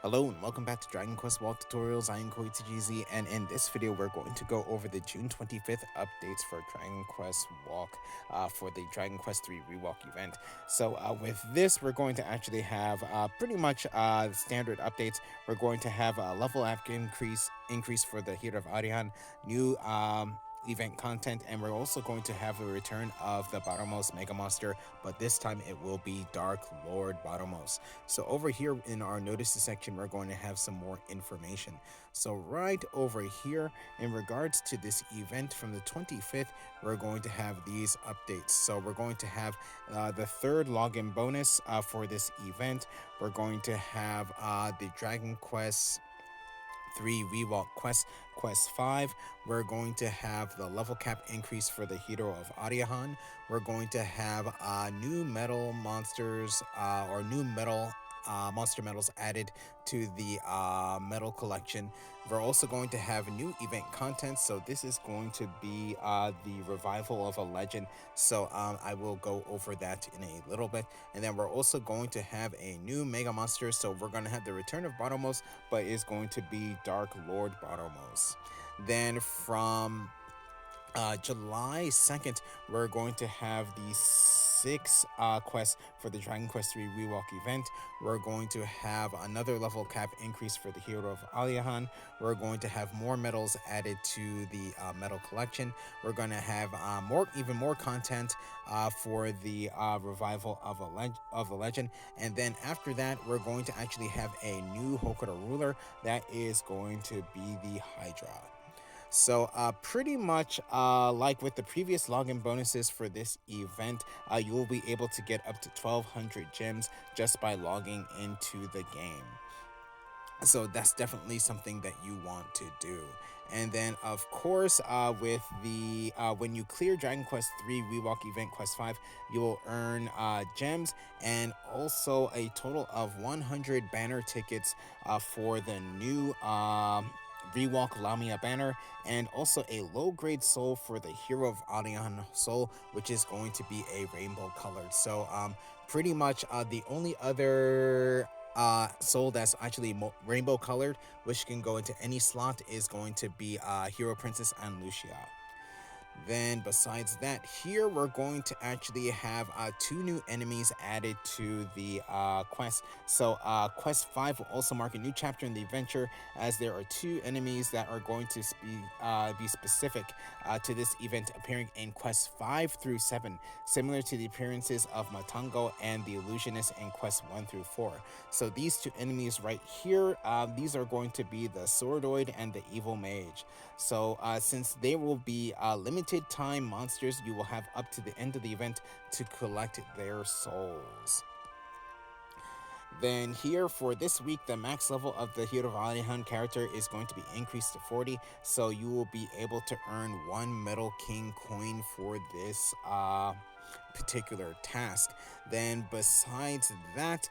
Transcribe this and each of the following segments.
Hello and welcome back to Dragon Quest ReWALK Tutorials. I am KoiTGZ, and in this video we're going to go over the June 25th updates for Dragon Quest Walk for the Dragon Quest III ReWALK event. So with this we're going to actually have pretty much standard updates. We're going to have a level up increase for the Hero of Aliahan, new event content, and we're also going to have a return of the Baramos Mega Monster, but this time it will be Dark Lord Baramos. So over here in our notices section, we're going to have some more information. So right over here, in regards to this event from the 25th, we're going to have these updates. So we're going to have the third login bonus for this event. We're going to have the Dragon Quest III ReWALK Quest 5. We're going to have the level cap increase for the Hero of Aliahan. We're going to have new metal monsters or new metal monster medals added to the medal collection. We're also going to have new event content, so this is going to be the revival of a legend, so I will go over that in a little bit. And then we're also going to have a new mega monster, so we're going to have the return of Baramos, but it's going to be Dark Lord Baramos. Then from July 2nd, we're going to have the 6 quests for the Dragon Quest III ReWALK event. We're going to have another level cap increase for the Hero of Aliahan. We're going to have more medals added to the medal collection. We're going to have even more content for the revival of the legend. And then after that, we're going to actually have a new Hokora ruler that is going to be the Hydra. So pretty much like with the previous login bonuses for this event, you will be able to get up to 1,200 gems just by logging into the game. So that's definitely something that you want to do. And then of course with the when you clear Dragon Quest III ReWALK event Quest 5, you will earn gems and also a total of 100 banner tickets for the new ReWALK Lamia Banner, and also a low-grade soul for the Hero of Aliahan soul, which is going to be a rainbow colored. So pretty much the only other soul that's actually rainbow colored, which can go into any slot, is going to be Hero Princess and Lucia. Then besides that, here we're going to actually have 2 new enemies added to the quest. So Quest 5 will also mark a new chapter in the adventure, as there are 2 enemies that are going to be specific to this event, appearing in Quest 5 through 7, similar to the appearances of Matango and the Illusionist in Quest 1 through 4. So these 2 enemies right here, these are going to be the Swordoid and the Evil Mage. So since they will be limited time monsters, you will have up to the end of the event to collect their souls. Then here for this week, the max level of the Hero of Aliahan character is going to be increased to 40, so you will be able to earn 1 Metal King coin for this particular task. Then besides that,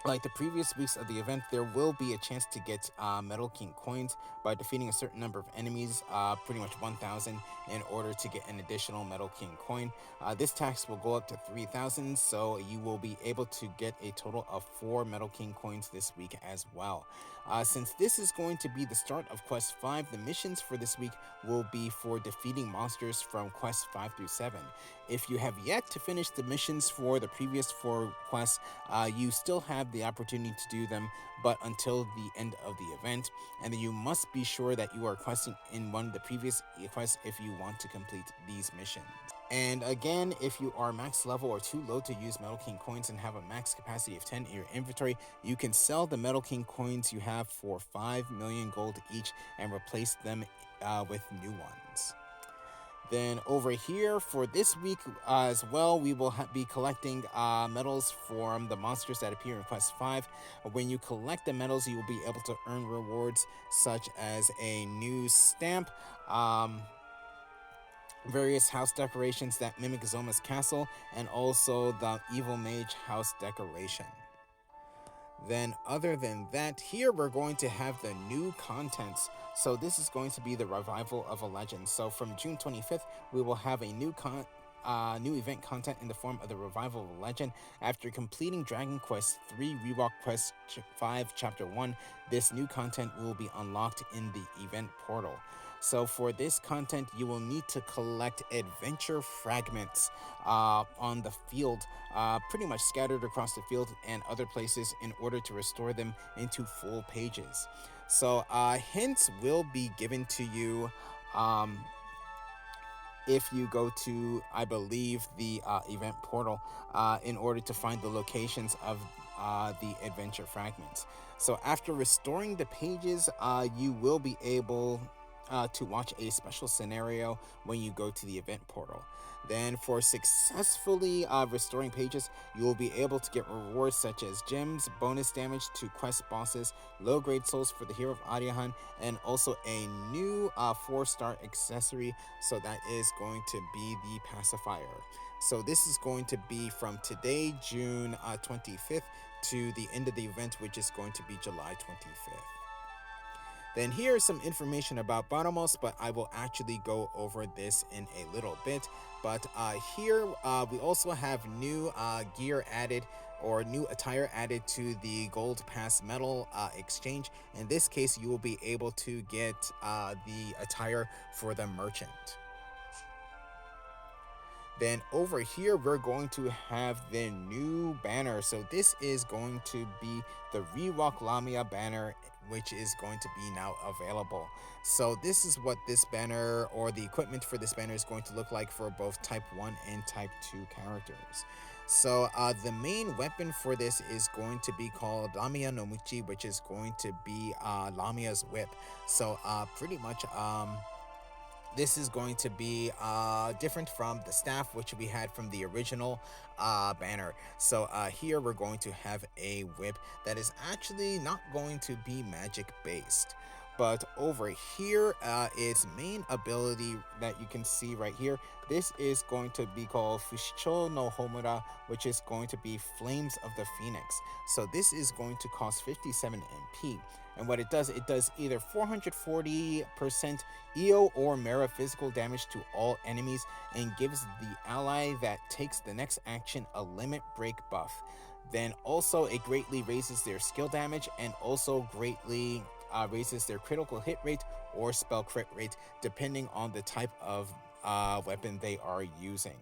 like the previous weeks of the event, there will be a chance to get Metal King coins by defeating a certain number of enemies, pretty much 1,000, in order to get an additional Metal King coin. This tax will go up to 3,000, so you will be able to get a total of 4 Metal King coins this week as well. Since this is going to be the start of Quest 5, the missions for this week will be for defeating monsters from Quest 5 through 7. If you have yet to finish the missions for the previous 4 quests, you still have the opportunity to do them, but until the end of the event. And then you must be sure that you are questing in one of the previous quests if you want to complete these missions. And again, if you are max level or too low to use Metal King coins and have a max capacity of 10 in your inventory, you can sell the Metal King coins you have for 5 million gold each and replace them with new ones. Then over here for this week as well, we will be collecting medals from the monsters that appear in Quest 5. When you collect the medals, you will be able to earn rewards such as a new stamp, various house decorations that mimic Zoma's castle, and also the Evil Mage house decoration. Then other than that, here we're going to have the new contents. So this is going to be the revival of a legend. So from June 25th, we will have a new new event content in the form of the Revival of Legend. After completing Dragon Quest III ReWALK Quest 5 Chapter 1, this new content will be unlocked in the event portal. So for this content, you will need to collect adventure fragments on the field, pretty much scattered across the field and other places, in order to restore them into full pages. So hints will be given to you if you go to, I believe, the event portal in order to find the locations of the adventure fragments. So after restoring the pages, you will be able to watch a special scenario when you go to the event portal. Then for successfully restoring pages, you will be able to get rewards such as gems, bonus damage to quest bosses, low-grade souls for the Hero of Aliahan, and also a new 4-star accessory. So that is going to be the pacifier. So this is going to be from today, June 25th, to the end of the event, which is going to be July 25th. Then here's some information about Baramos, but I will actually go over this in a little bit. But here we also have new gear added, or new attire added to the Gold Pass Medal exchange. In this case, you will be able to get the attire for the merchant. Then over here, we're going to have the new banner. So this is going to be the ReWALK Lamia Banner, which is going to be now available. So this is what this banner, or the equipment for this banner, is going to look like for both Type 1 and Type 2 characters. So the main weapon for this is going to be called Lamia no Muchi, which is going to be Lamia's whip. So pretty much this is going to be different from the staff, which we had from the original banner. So here we're going to have a whip that is actually not going to be magic based. But over here, its main ability that you can see right here, this is going to be called Fushicho no Homura, which is going to be Flames of the Phoenix. So this is going to cost 57 MP. And what it does either 440% EO or Mera physical damage to all enemies, and gives the ally that takes the next action a limit break buff. Then also it greatly raises their skill damage, and also greatly raises their critical hit rate or spell crit rate, depending on the type of weapon they are using.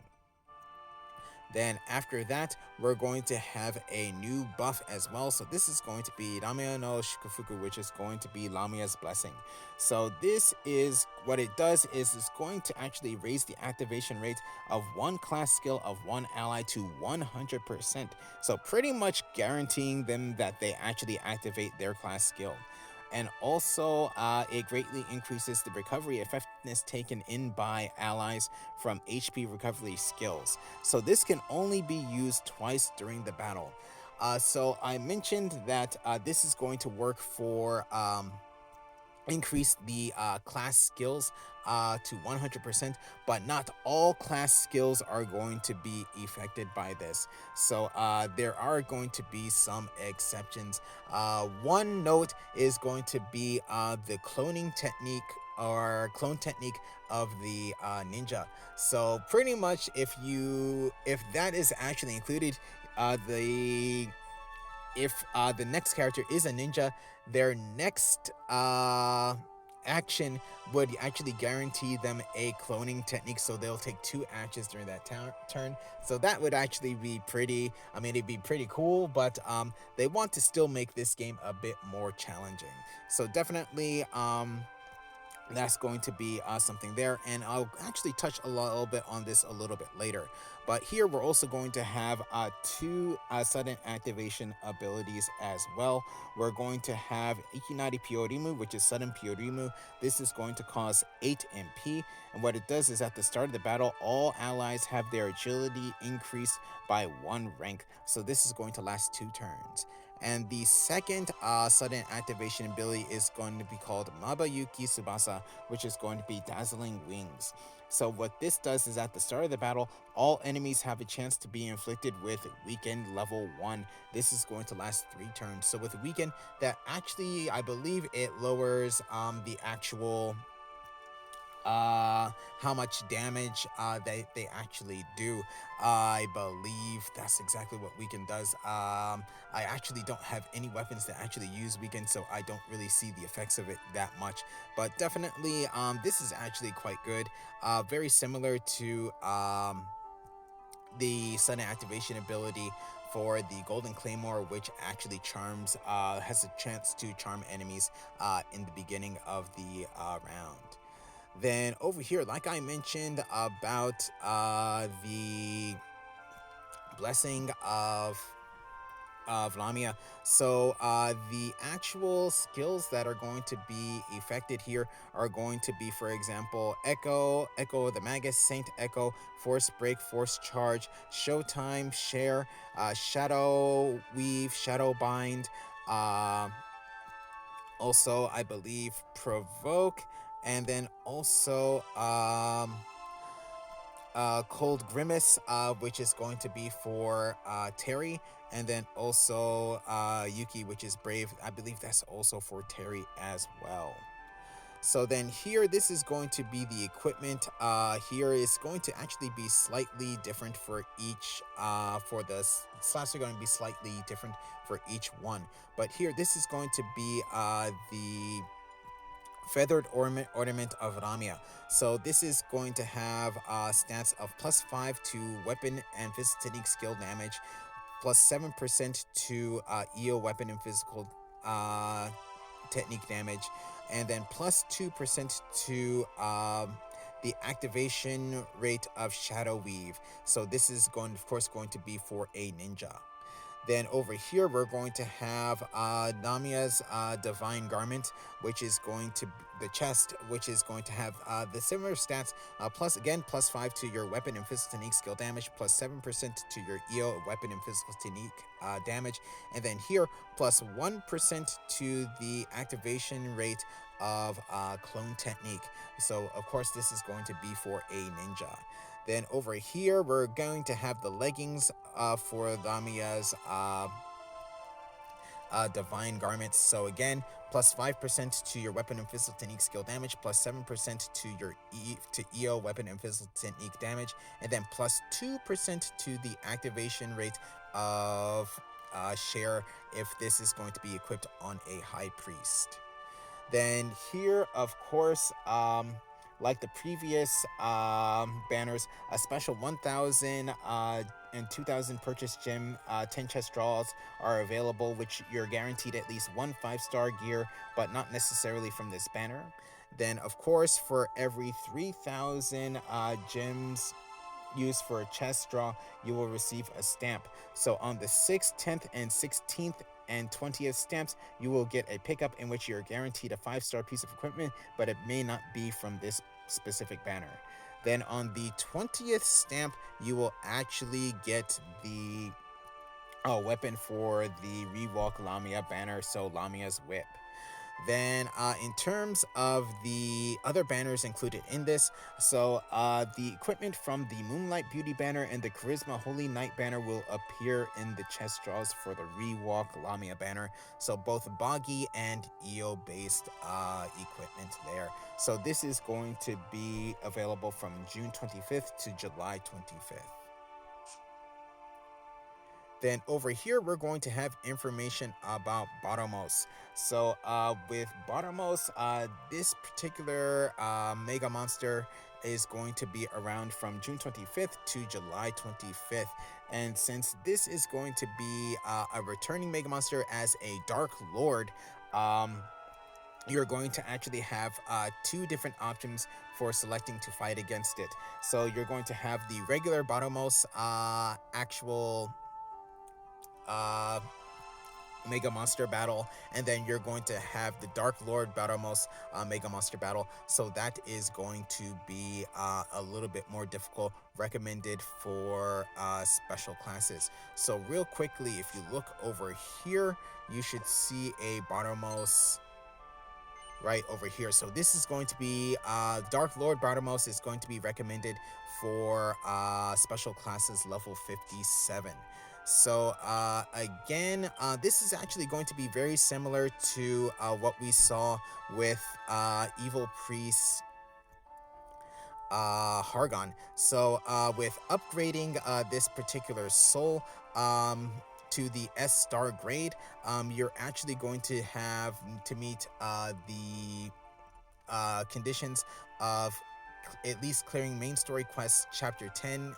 Then after that, we're going to have a new buff as well. So this is going to be Lamia no Shikufuku, which is going to be Lamia's Blessing. So this is what it does, is it's going to actually raise the activation rate of one class skill of one ally to 100%. So pretty much guaranteeing them that they actually activate their class skill. And also, it greatly increases the recovery effectiveness taken in by allies from HP recovery skills. So this can only be used twice during the battle. So I mentioned that this is going to work for increase the class skills to 100%, but not all class skills are going to be affected by this. So there are going to be some exceptions. One note is going to be the cloning technique, or clone technique of the ninja. So pretty much if that is actually included, if the next character is a ninja, their next action would actually guarantee them a cloning technique, so they'll take 2 actions during that turn. So that would actually be pretty, it'd be pretty cool, but they want to still make this game a bit more challenging. So definitely that's going to be something there, and I'll actually touch a little bit on this a little bit later. But here we're also going to have 2 sudden activation abilities as well. We're going to have Ikinari Pyorimu, which is sudden Pyorimu. This is going to cost 8 MP, and what it does is at the start of the battle, all allies have their agility increased by 1 rank. So this is going to last 2 turns. And the second sudden activation ability is going to be called Mabayuki Tsubasa, which is going to be Dazzling Wings. So what this does is at the start of the battle, all enemies have a chance to be inflicted with Weakened level 1. This is going to last 3 turns. So with Weakened, that actually, I believe it lowers the actual how much damage they actually do. I believe that's exactly what Weaken does. I actually don't have any weapons that actually use Weaken, so I don't really see the effects of it that much. But definitely, this is actually quite good. Very similar to the sudden activation ability for the Golden Claymore, which actually charms, has a chance to charm enemies in the beginning of the round. Then over here, like I mentioned about the blessing of Lamia. So the actual skills that are going to be affected here are going to be, for example, Echo, Echo of the Magus, Saint Echo, Force Break, Force Charge, Showtime, Share, Shadow Weave, Shadow Bind, uh, also I believe Provoke, and then also Cold Grimace, which is going to be for Terry, and then also Yuki, which is Brave. I believe that's also for Terry as well. So then here, this is going to be the equipment. Here is going to actually be slightly different for each, for the slots are going to be slightly different for each one. But here, this is going to be the Feathered Ornament of Ramia. So this is going to have stats of +5 to weapon and physical technique skill damage, +7% to EO weapon and physical technique damage, and then +2% to the activation rate of Shadow Weave. So this is going, of course, going to be for a ninja. Then over here, we're going to have Namia's Divine Garment, which is going to the chest, which is going to have the similar stats, plus again, +5 to your weapon and physical technique skill damage, +7% to your EO weapon and physical technique damage, and then here, +1% to the activation rate of Clone Technique. So, of course, this is going to be for a ninja. Then over here, we're going to have the leggings for Lamia's Divine Garments. So again, +5% to your weapon and physical technique skill damage, +7% to your EO weapon and physical technique damage, and then +2% to the activation rate of Share if this is going to be equipped on a High Priest. Then here, of course, like the previous banners, a special 1,000 and 2,000 purchase gem 10 chest draws are available, which you're guaranteed at least one 5-star gear, but not necessarily from this banner. Then, of course, for every 3,000 gems used for a chest draw, you will receive a stamp. So on the 6th, 10th, and 16th and 20th stamps, you will get a pickup in which you're guaranteed a 5-star piece of equipment, but it may not be from this specific banner. Then on the 20th stamp, you will actually get the weapon for the ReWALK Lamia Banner, so Lamia's Whip. Then in terms of the other banners included in this, so the equipment from the Moonlight Beauty banner and the Charisma Holy Knight banner will appear in the chest draws for the ReWALK Lamia banner. So both Boggy and EO based equipment there. So this is going to be available from June 25th to July 25th. Then over here, we're going to have information about Baramos. So with Baramos, this particular Mega Monster is going to be around from June 25th to July 25th. And since this is going to be a returning Mega Monster as a Dark Lord, you're going to actually have two different options for selecting to fight against it. So you're going to have the regular Baramos actual Mega Monster battle, and then you're going to have the Dark Lord Baramos Mega Monster battle. So that is going to be a little bit more difficult, recommended for special classes. So real quickly, if you look over here, you should see a Baramos right over here. So this is going to be Dark Lord Baramos is going to be recommended for special classes level 57. So again, this is actually going to be very similar to what we saw with Evil Priest Hargon. So with upgrading this particular soul to the S star grade, you're actually going to have to meet the conditions of at least clearing main story quest chapter 10,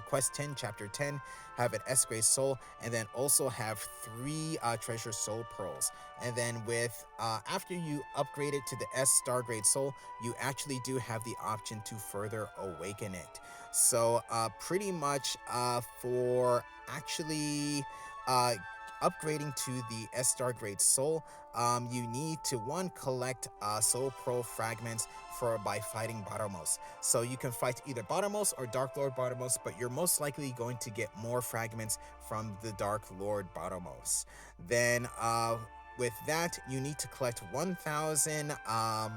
quest 10 chapter 10, have an S grade soul, and then also have 3 treasure soul pearls. And then with after you upgrade it to the S star grade soul, you actually do have the option to further awaken it. So pretty much for actually uh, upgrading to the S star grade soul, you need to one collect soul pearl fragments for by fighting Baramos. So you can fight either Baramos or Dark Lord Baramos, but you're most likely going to get more fragments from the Dark Lord Baramos. Then with that, you need to collect 1,000 uh,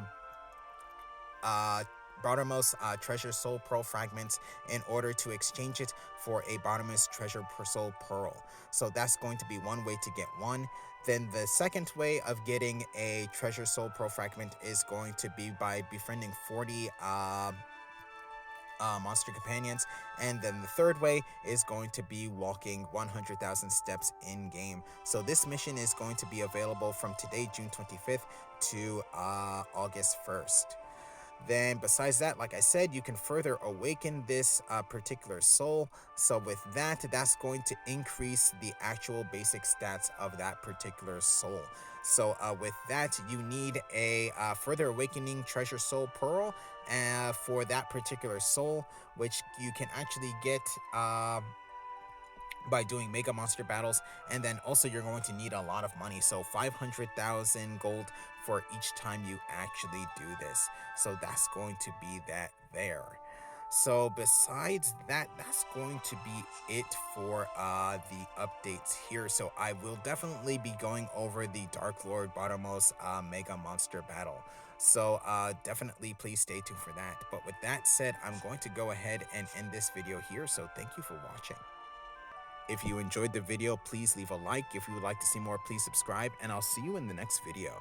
Baramos treasure soul pearl fragments in order to exchange it for a Baramos treasure soul pearl. So that's going to be one way to get one. Then the second way of getting a treasure soul pearl fragment is going to be by befriending 40 monster companions. And then the third way is going to be walking 100,000 steps in game. So this mission is going to be available from today, June 25th to August 1st. Then besides that, like I said, you can further awaken this particular soul. So with that, that's going to increase the actual basic stats of that particular soul. So with that, you need a further awakening treasure soul pearl for that particular soul, which you can actually get by doing mega monster battles. And then also you're going to need a lot of money, so 500,000 gold for each time you actually do this. So that's going to be that there. So besides that, that's going to be it for the updates here. So I will definitely be going over the Dark Lord Baramos Mega Monster battle. So definitely please stay tuned for that. But with that said, I'm going to go ahead and end this video here. So thank you for watching. If you enjoyed the video, please leave a like. If you would like to see more, please subscribe, and I'll see you in the next video.